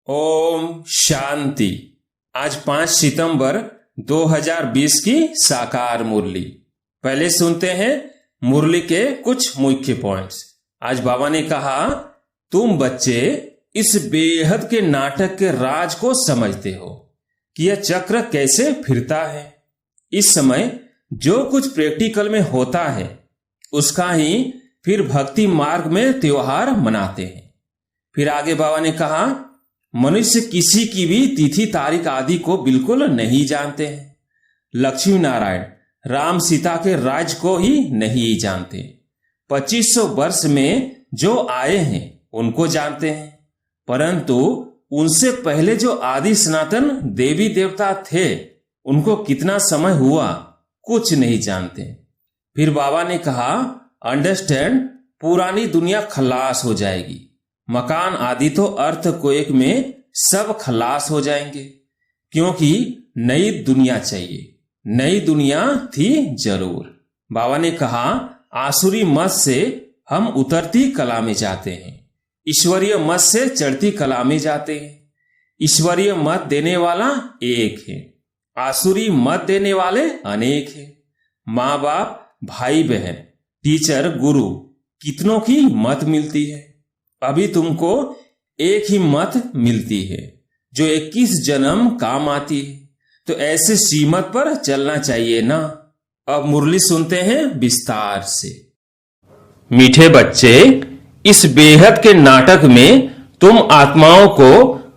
ओम शांति। आज 5 सितंबर 2020 की साकार मुरली। पहले सुनते हैं मुरली के कुछ मुख्य पॉइंट्स। आज बाबा ने कहा, तुम बच्चे इस बेहद के नाटक के राज को समझते हो कि यह चक्र कैसे फिरता है। इस समय जो कुछ प्रैक्टिकल में होता है उसका ही फिर भक्ति मार्ग में त्योहार मनाते हैं। फिर आगे बाबा ने कहा, मनुष्य किसी की भी तिथि तारीख आदि को बिल्कुल नहीं जानते हैं। लक्ष्मी नारायण राम सीता के राज को ही नहीं जानते। 2500 वर्ष में जो आए हैं उनको जानते हैं, परंतु उनसे पहले जो आदि सनातन देवी देवता थे उनको कितना समय हुआ कुछ नहीं जानते। फिर बाबा ने कहा, अंडरस्टैंड, पुरानी दुनिया खलास हो जाएगी। मकान आदि तो अर्थक्वेक में सब खलास हो जाएंगे, क्योंकि नई दुनिया चाहिए। नई दुनिया थी जरूर। बाबा ने कहा, आसुरी मत से हम उतरती कला में जाते हैं, ईश्वरीय मत से चढ़ती कला में जाते हैं। ईश्वरीय मत देने वाला एक है, आसुरी मत देने वाले अनेक हैं। माँ बाप, भाई बहन, टीचर, गुरु, कितनों की मत मिलती है। अभी तुमको एक ही मत मिलती है जो 21 जन्म काम आती है, तो ऐसे सीमत पर चलना चाहिए ना। अब मुरली सुनते हैं विस्तार से। मीठे बच्चे, इस बेहद के नाटक में तुम आत्माओं को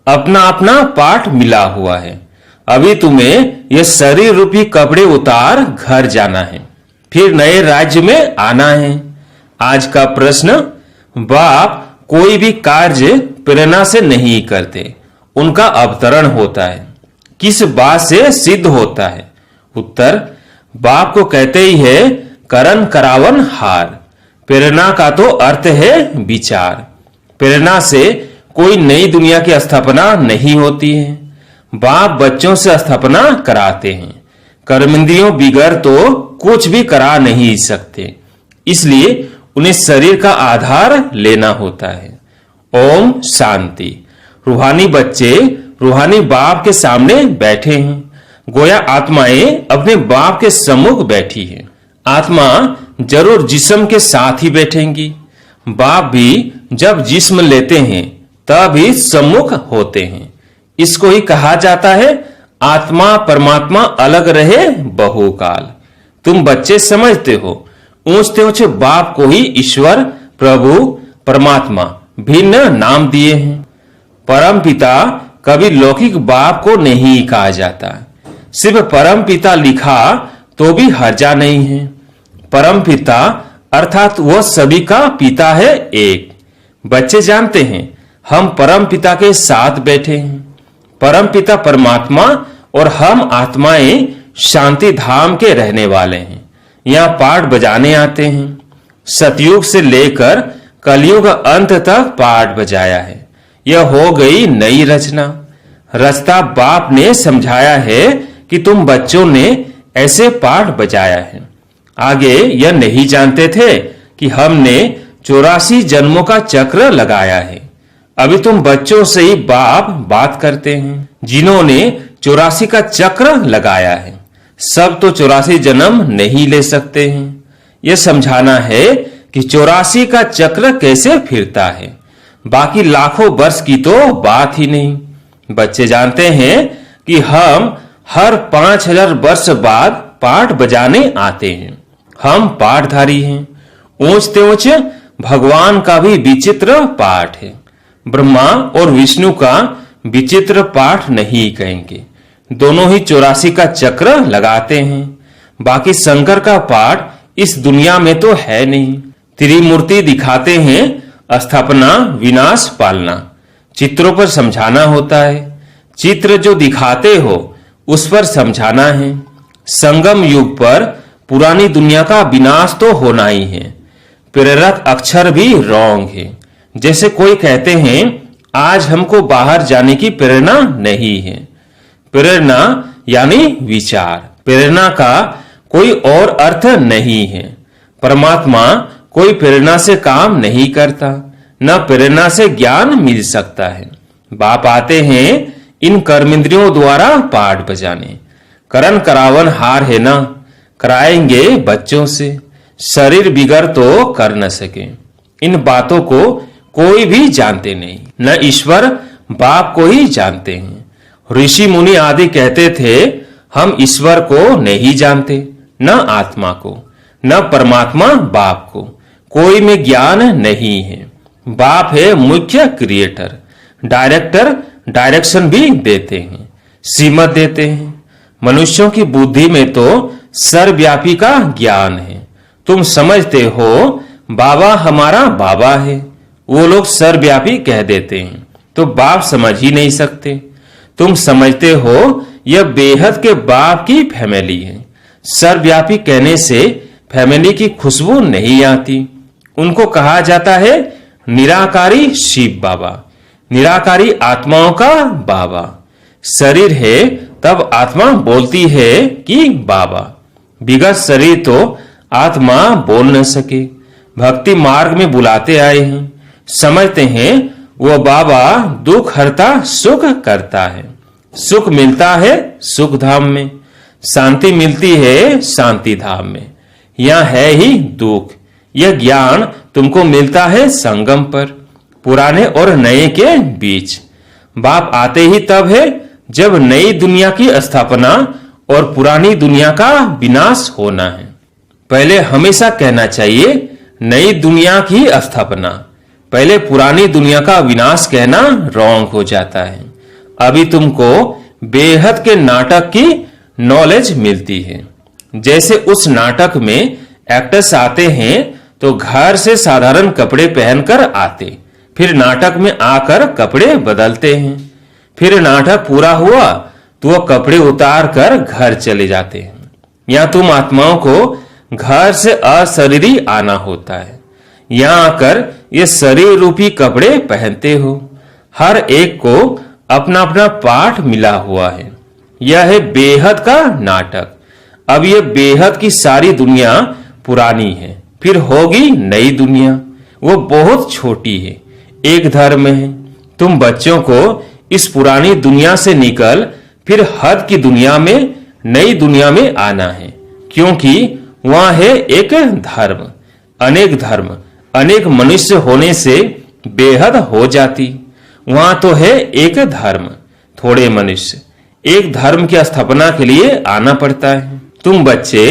अपना अपना पाठ मिला हुआ है। अभी तुम्हें यह शरीर रूपी कपड़े उतार घर जाना है, फिर नए राज्य में आना है। आज का प्रश्न, बाप कोई भी कार्य प्रेरणा से नहीं करते, उनका अवतरण होता है। किस बात से सिद्ध होता है? उत्तर, बाप को कहते ही है करन करावन हार। प्रेरणा का तो अर्थ है विचार। प्रेरणा से कोई नई दुनिया की स्थापना नहीं होती है। बाप बच्चों से स्थापना कराते हैं। कर्मेंद्रियों बिगड़ तो कुछ भी करा नहीं सकते, इसलिए उन्हें शरीर का आधार लेना होता है। ओम शांति। रूहानी बच्चे रूहानी बाप के सामने बैठे हैं, गोया आत्माएं अपने बाप के सम्मुख बैठी हैं। आत्मा जरूर जिस्म के साथ ही बैठेंगी। बाप भी जब जिस्म लेते हैं तब ही सम्मुख होते हैं। इसको ही कहा जाता है आत्मा परमात्मा अलग रहे बहुकाल। तुम बच्चे समझते हो, ऊंचते ऊंचे बाप को ही ईश्वर, प्रभु, परमात्मा भिन्न नाम दिए हैं। परम पिता कभी लौकिक बाप को नहीं कहा जाता। सिर्फ परम पिता लिखा तो भी हर्जा नहीं है। परम पिता अर्थात वो सभी का पिता है एक। बच्चे जानते हैं हम परम पिता के साथ बैठे हैं। परम पिता परमात्मा और हम आत्माएं शांति धाम के रहने वाले हैं। यहाँ पाठ बजाने आते हैं। सतयुग से लेकर कलयुग अंत तक पाठ बजाया है। यह हो गई नई रचना। रचता बाप ने समझाया है कि तुम बच्चों ने ऐसे पाठ बजाया है। आगे यह नहीं जानते थे कि हमने 84 जन्मों का चक्र लगाया है। अभी तुम बच्चों से ही बाप बात करते हैं, जिन्होंने 84 का चक्र लगाया है। सब तो 84 जन्म नहीं ले सकते हैं। यह समझाना है कि 84 का चक्र कैसे फिरता है। बाकी लाखों वर्ष की तो बात ही नहीं। बच्चे जानते हैं कि हम हर 5000 वर्ष बाद पाठ बजाने आते हैं। हम पाठधारी हैं। ऊंचते ऊंचे भगवान का भी विचित्र पाठ है। ब्रह्मा और विष्णु का विचित्र पाठ नहीं कहेंगे। दोनों ही 84 का चक्र लगाते हैं। बाकी शंकर का पाठ इस दुनिया में तो है नहीं। त्रिमूर्ति दिखाते हैं, स्थापना, विनाश, पालना। चित्रों पर समझाना होता है। चित्र जो दिखाते हो उस पर समझाना है। संगम युग पर पुरानी दुनिया का विनाश तो होना ही है। प्रेरक अक्षर भी रॉन्ग है। जैसे कोई कहते हैं आज हमको बाहर जाने की प्रेरणा नहीं है। प्रेरणा यानी विचार। प्रेरणा का कोई और अर्थ नहीं है। परमात्मा कोई प्रेरणा से काम नहीं करता, न प्रेरणा से ज्ञान मिल सकता है। बाप आते हैं इन कर्मेंद्रियों द्वारा पाठ बजाने। करण करावन हार है ना, कराएंगे बच्चों से, शरीर बिगड़ तो कर न सके। इन बातों को कोई भी जानते नहीं, न ईश्वर बाप को ही जानते हैं। ऋषि मुनि आदि कहते थे हम ईश्वर को नहीं जानते, न आत्मा को, न परमात्मा बाप को, कोई में ज्ञान नहीं है। बाप है मुख्य क्रिएटर, डायरेक्टर, डायरेक्शन भी देते हैं, सीमत देते हैं। मनुष्यों की बुद्धि में तो सर्वव्यापी का ज्ञान है। तुम समझते हो बाबा हमारा बाबा है, वो लोग सर्वव्यापी कह देते हैं, तो बाप समझ ही नहीं सकते। तुम समझते हो यह बेहद के बाप की फैमिली है। सर्वव्यापी कहने से फैमिली की खुशबू नहीं आती। उनको कहा जाता है निराकारी शिव बाबा, निराकारी आत्माओं का बाबा। शरीर है तब आत्मा बोलती है कि बाबा। बिगड़ शरीर तो आत्मा बोल न सके। भक्ति मार्ग में बुलाते आए हैं, समझते हैं वो बाबा दुख हरता सुख करता है। सुख मिलता है सुख धाम में, शांति मिलती है शांति धाम में। यह है ही दुख। यह ज्ञान तुमको मिलता है संगम पर, पुराने और नए के बीच। बाप आते ही तब है जब नई दुनिया की स्थापना और पुरानी दुनिया का विनाश होना है। पहले हमेशा कहना चाहिए नई दुनिया की स्थापना, पहले पुरानी दुनिया का विनाश कहना रॉन्ग हो जाता है। अभी तुमको बेहद के नाटक की नॉलेज मिलती है। जैसे उस नाटक में एक्टर्स आते हैं तो घर से साधारण कपड़े पहनकर आते, फिर नाटक में आकर कपड़े बदलते हैं। फिर नाटक पूरा हुआ तो वो कपड़े उतार कर घर चले जाते हैं। या तुम आत्माओं को घर से अशरीरी आना होता है, यहाँ आकर ये शरीर रूपी कपड़े पहनते हो। हर एक को अपना अपना पाठ मिला हुआ है। यह है बेहद का नाटक। अब ये बेहद की सारी दुनिया पुरानी है, फिर होगी नई दुनिया, वो बहुत छोटी है, एक धर्म है। तुम बच्चों को इस पुरानी दुनिया से निकल फिर हद की दुनिया में, नई दुनिया में आना है, क्योंकि वहां है एक धर्म। धर्म अनेक मनुष्य होने से बेहद हो जाती। वहां तो है एक धर्म, थोड़े मनुष्य। एक धर्म की स्थापना के लिए आना पड़ता है। तुम बच्चे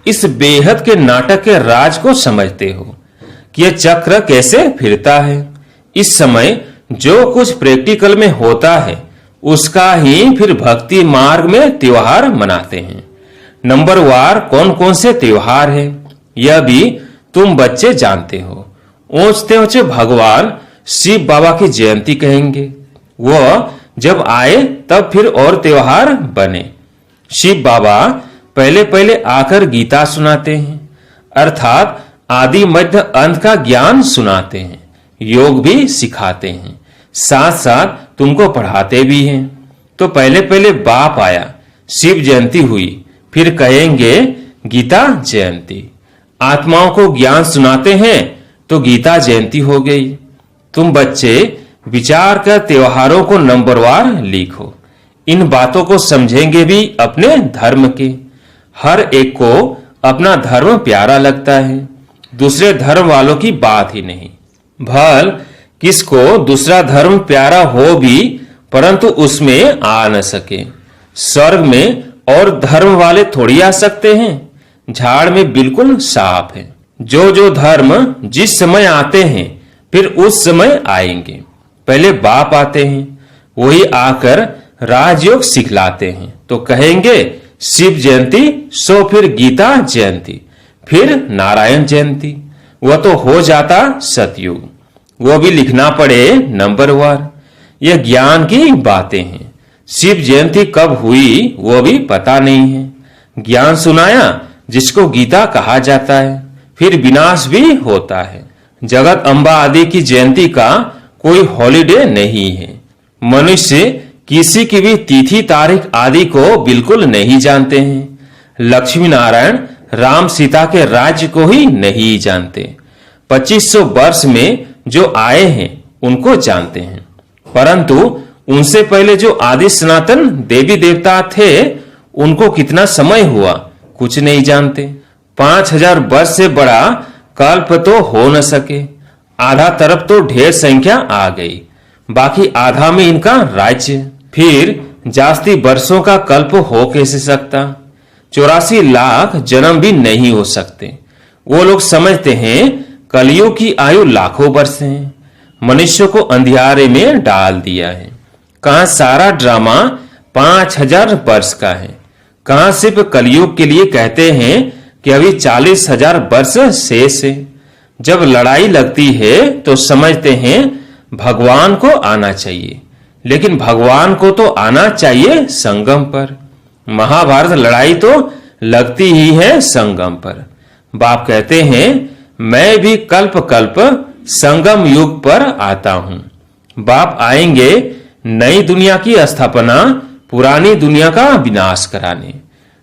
इस बेहद के नाटक के राज को समझते हो कि यह चक्र कैसे फिरता है। इस समय जो कुछ प्रैक्टिकल में होता है उसका ही फिर भक्ति मार्ग में त्योहार मनाते हैं। नंबर वार कौन कौन से त्योहार है यह भी तुम बच्चे जानते हो। ऊंचते ऊंचे भगवान शिव बाबा की जयंती कहेंगे, वह जब आए तब फिर और त्योहार बने। शिव बाबा पहले पहले आकर गीता सुनाते हैं, अर्थात आदि मध्य अंत का ज्ञान सुनाते हैं, योग भी सिखाते हैं, साथ साथ तुमको पढ़ाते भी हैं। तो पहले पहले बाप आया, शिव जयंती हुई, फिर कहेंगे गीता जयंती। आत्माओं को ज्ञान सुनाते हैं तो गीता जयंती हो गई। तुम बच्चे विचार कर त्योहारों को नंबरवार लिखो। इन बातों को समझेंगे भी अपने धर्म के। हर एक को अपना धर्म प्यारा लगता है, दूसरे धर्म वालों की बात ही नहीं। भल किसको दूसरा धर्म प्यारा हो भी परंतु उसमें आ न सके। स्वर्ग में और धर्म वाले थोड़ी आ सकते हैं, झाड़ में बिल्कुल साफ है। जो जो धर्म जिस समय आते हैं फिर उस समय आएंगे। पहले बाप आते हैं, वही आकर राजयोग सिखलाते हैं, तो कहेंगे शिव जयंती, सो फिर गीता जयंती, फिर नारायण जयंती। वह तो हो जाता सतयुग, वो भी लिखना पड़े नंबरवार। यह ज्ञान की बातें हैं। शिव जयंती कब हुई वो भी पता नहीं है। ज्ञान सुनाया जिसको गीता कहा जाता है, फिर विनाश भी होता है। जगत अम्बा आदि की जयंती का कोई हॉलिडे नहीं है। मनुष्य किसी की भी तिथि तारीख आदि को बिल्कुल नहीं जानते हैं। लक्ष्मी नारायण राम सीता के राज्य को ही नहीं जानते। 2500 वर्ष में जो आए हैं उनको जानते हैं। परंतु उनसे पहले जो आदि सनातन देवी देवता थे उनको कितना समय हुआ कुछ नहीं जानते। 5000 वर्ष से बड़ा कल्प तो हो न सके। आधा तरफ तो ढेर संख्या आ गई, बाकी आधा में इनका राज्य। फिर जास्ती वर्षों का कल्प हो कैसे सकता? 84 लाख जन्म भी नहीं हो सकते। वो लोग समझते हैं कलियुग की आयु लाखों वर्ष है। मनुष्य को अंधियारे में डाल दिया है। कहां सारा ड्रामा 5000 वर्ष का है, कहां सिर्फ कलियुग के लिए कहते हैं कि अभी 40,000 वर्ष शेष है। जब लड़ाई लगती है तो समझते हैं भगवान को आना चाहिए, लेकिन भगवान को तो आना चाहिए संगम पर। महाभारत लड़ाई तो लगती ही है संगम पर। बाप कहते हैं मैं भी कल्प कल्प संगम युग पर आता हूं। बाप आएंगे नई दुनिया की स्थापना, पुरानी दुनिया का विनाश कराने।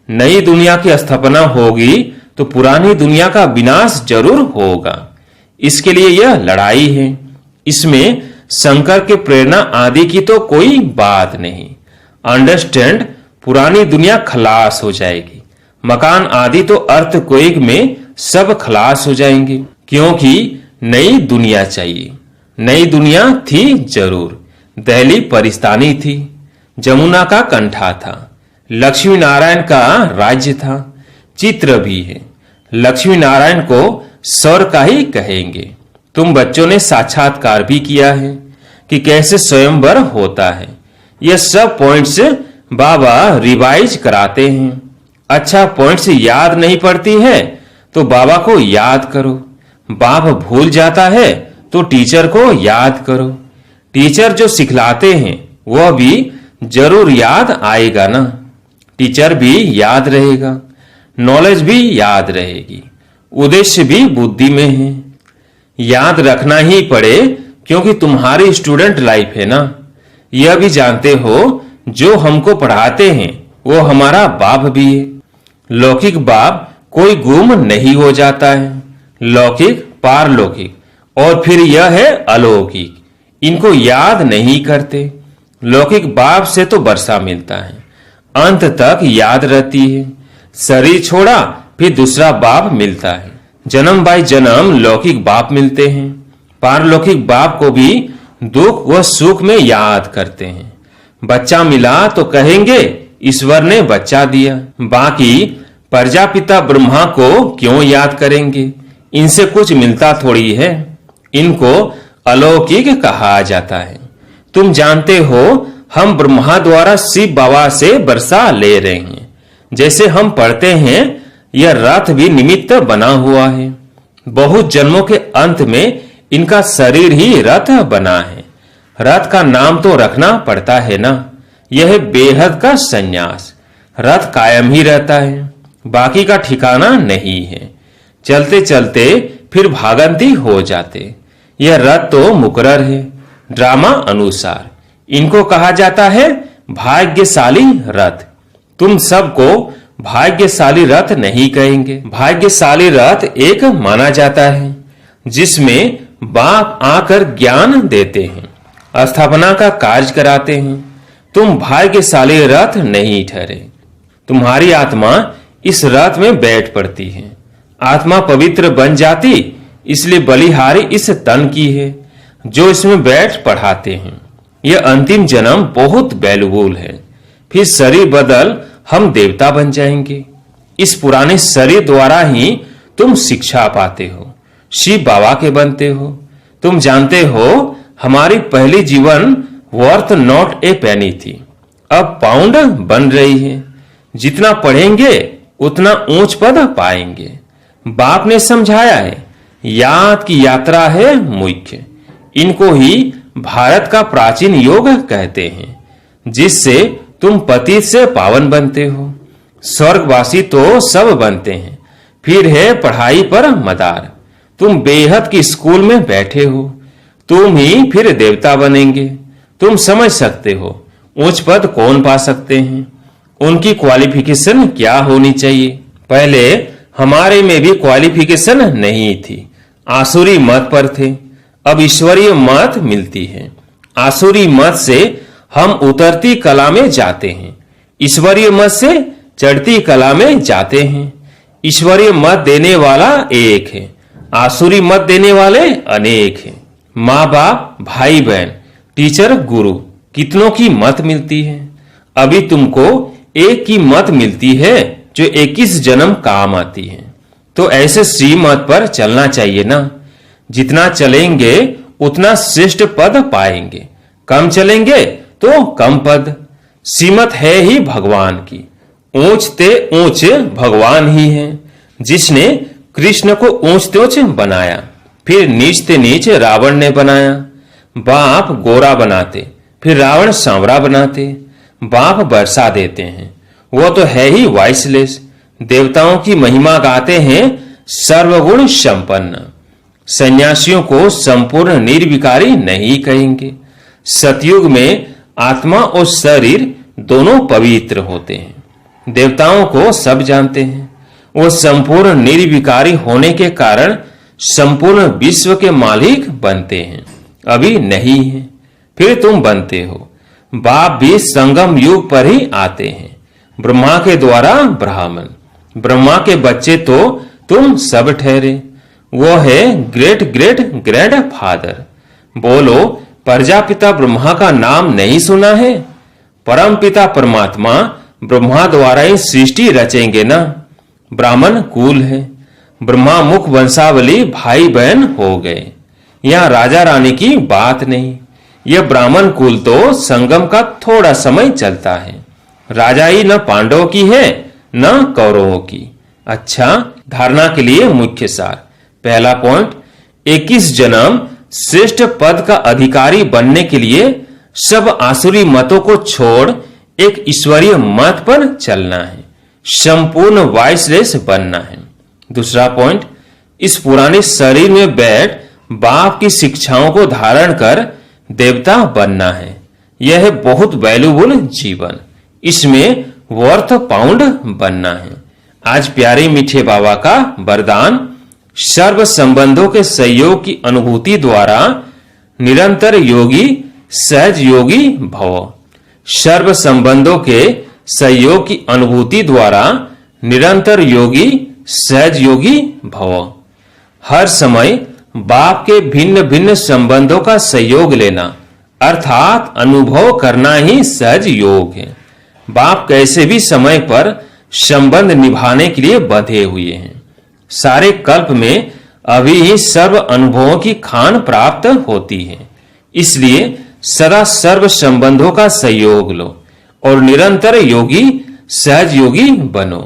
नई दुनिया की स्थापना होगी तो पुरानी दुनिया का विनाश जरूर होगा। इसके लिए यह लड़ाई है। इसमें शंकर के प्रेरणा आदि की तो कोई बात नहीं। अंडरस्टैंड, पुरानी दुनिया खलास हो जाएगी। मकान आदि तो अर्थक्वेक में सब खलास हो जाएंगे, क्योंकि नई दुनिया चाहिए। नई दुनिया थी जरूर। दिल्ली परिस्तानी थी, जमुना का कंठा था, लक्ष्मी नारायण का राज्य था। चित्र भी है। लक्ष्मी नारायण को स्वर्ग का ही कहेंगे। तुम बच्चों ने साक्षात्कार भी किया है कि कैसे स्वयंवर होता है। यह सब पॉइंट्स बाबा रिवाइज कराते हैं। अच्छा, पॉइंट्स याद नहीं पड़ती है तो बाबा को याद करो। बाप भूल जाता है तो टीचर को याद करो। टीचर जो सिखलाते हैं वह भी जरूर याद आएगा ना। टीचर भी याद रहेगा, नॉलेज भी याद रहेगी, उद्देश्य भी बुद्धि में है। याद रखना ही पड़े क्योंकि तुम्हारी स्टूडेंट लाइफ है ना। यह भी जानते हो जो हमको पढ़ाते हैं वो हमारा बाप भी है। लौकिक बाप कोई गुम नहीं हो जाता है। लौकिक, पारलौकिक और फिर यह है अलौकिक। इनको याद नहीं करते। लौकिक बाप से तो वर्षा मिलता है, अंत तक याद रहती है। शरीर छोड़ा फिर दूसरा बाप मिलता है। जन्म बाय जन्म लौकिक बाप मिलते हैं। पारलौकिक बाप को भी दुख व सुख में याद करते हैं। बच्चा मिला तो कहेंगे ईश्वर ने बच्चा दिया। बाकी प्रजापिता ब्रह्मा को क्यों याद करेंगे? इनसे कुछ मिलता थोड़ी है। इनको अलौकिक कहा जाता है। तुम जानते हो हम ब्रह्मा द्वारा शिव बाबा से वर्षा ले रहे हैं। जैसे हम पढ़ते हैं यह रथ भी निमित्त बना हुआ है। बहुत जन्मों के अंत में इनका शरीर ही रथ बना है। रथ का नाम तो रखना पड़ता है ना। यह बेहद का संन्यास। रथ कायम ही रहता है, बाकी का ठिकाना नहीं है। चलते चलते फिर भागंती हो जाते। यह रथ तो मुकर्रर है ड्रामा अनुसार। इनको कहा जाता है भाग्यशाली रथ। तुम सबको भाग्यशाली रथ नहीं कहेंगे। भाग्यशाली रथ एक माना जाता है जिसमें बाप आकर ज्ञान देते हैं, स्थापना का कार्य कराते हैं। तुम भाग्यशाली रथ नहीं ठहरे। तुम्हारी आत्मा इस रथ में बैठ पड़ती है। आत्मा पवित्र बन जाती, इसलिए बलिहारी इस तन की है जो इसमें बैठ पढ़ाते हैं। यह अंतिम जन्म बहुत वैल्यूबल है। फिर शरीर बदल हम देवता बन जाएंगे। इस पुराने शरीर द्वारा ही तुम शिक्षा पाते हो, शिव बाबा के बनते हो। तुम जानते हो हमारी पहली जीवन वर्थ नॉट ए पेनी थी, अब पाउंड बन रही है। जितना पढ़ेंगे उतना ऊंच पद पाएंगे। बाप ने समझाया है याद की यात्रा है मुख्य। इनको ही भारत का प्राचीन योग कहते हैं, जिससे तुम पतित से पावन बनते हो। स्वर्गवासी तो सब बनते हैं। फिर है पढ़ाई पर मदार। तुम बेहद की स्कूल में बैठे हो, तुम ही फिर देवता बनेंगे। तुम समझ सकते हो उच्च पद कौन पा सकते हैं, उनकी क्वालिफिकेशन क्या होनी चाहिए। पहले हमारे में भी क्वालिफिकेशन नहीं थी, आसुरी मत पर थे। अब ईश्वरीय मत मिलती है। आसुरी मत से हम उतरती कला में जाते हैं, ईश्वरीय मत से चढ़ती कला में जाते हैं। ईश्वरीय मत देने वाला एक है, आसुरी मत देने वाले अनेक हैं। माँ बाप, भाई बहन, टीचर, गुरु, कितनों की मत मिलती है। अभी तुमको एक की मत मिलती है जो 21 जन्म काम आती है। तो ऐसे श्रीमत पर चलना चाहिए ना। जितना चलेंगे उतना श्रेष्ठ पद पाएंगे, कम चलेंगे तो कम पद। श्रीमत है ही भगवान की, ऊंचते ऊंच भगवान ही है, जिसने कृष्ण को ऊंचते ऊंच बनाया, फिर नीचते नीच रावण ने बनाया। बाप गोरा बनाते, फिर रावण सांवरा बनाते। बाप बरसा देते हैं, वो तो है ही वाइसलेस। देवताओं की महिमा गाते हैं सर्वगुण संपन्न। सन्यासियों को संपूर्ण निर्विकारी नहीं कहेंगे। सतयुग में आत्मा और शरीर दोनों पवित्र होते हैं। देवताओं को सब जानते हैं, वो संपूर्ण निर्विकारी होने के कारण संपूर्ण विश्व के मालिक बनते हैं। अभी नहीं है, फिर तुम बनते हो। बाप भी संगम युग पर ही आते हैं, ब्रह्मा के द्वारा ब्राह्मण। ब्रह्मा के बच्चे तो तुम सब ठहरे, वो है ग्रेट ग्रेट ग्रैंड फादर। बोलो, प्रजापिता ब्रह्मा का नाम नहीं सुना है? परम पिता परमात्मा ब्रह्मा द्वारा ही सृष्टि रचेंगे ना। ब्राह्मण कुल है, ब्रह्मा मुख वंशावली भाई बहन हो गए। यहाँ राजा रानी की बात नहीं, यह ब्राह्मण कुल तो संगम का थोड़ा समय चलता है। राजा ही न पांडवों की है न कौरवों की। अच्छा, धारणा के लिए मुख्य सार। पहला पॉइंट, 21 जन्म श्रेष्ठ पद का अधिकारी बनने के लिए सब आसुरी मतों को छोड़ एक ईश्वरीय मत पर चलना है, संपूर्ण वाइसलेस बनना है। दूसरा पॉइंट, इस पुराने शरीर में बैठ बाप की शिक्षाओं को धारण कर देवता बनना है। यह है बहुत वैल्यूबल जीवन, इसमें वर्थ पाउंड बनना है। आज प्यारे मीठे बाबा का वरदान, सर्व संबंधों के सहयोग की अनुभूति द्वारा निरंतर योगी सहज योगी भव। सर्व संबंधों के सहयोग की अनुभूति द्वारा निरंतर योगी सहज योगी भव। हर समय बाप के भिन्न भिन्न संबंधों का सहयोग लेना अर्थात अनुभव करना ही सहज योग है। बाप कैसे भी समय पर संबंध निभाने के लिए बंधे हुए हैं। सारे कल्प में अभी ही सर्व अनुभवों की खान प्राप्त होती है। इसलिए सदा सर्व संबंधों का सहयोग लो और निरंतर योगी सहज योगी बनो,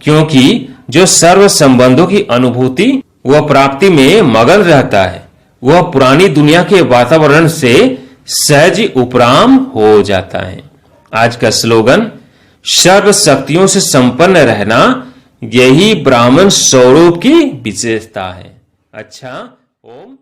क्योंकि जो सर्व संबंधों की अनुभूति वह प्राप्ति में मगन रहता है, वह पुरानी दुनिया के वातावरण से सहज उपराम हो जाता है। आज का स्लोगन, सर्व शक्तियों से संपन्न रहना यही ब्राह्मण स्वरूप की विशेषता है। अच्छा, ओम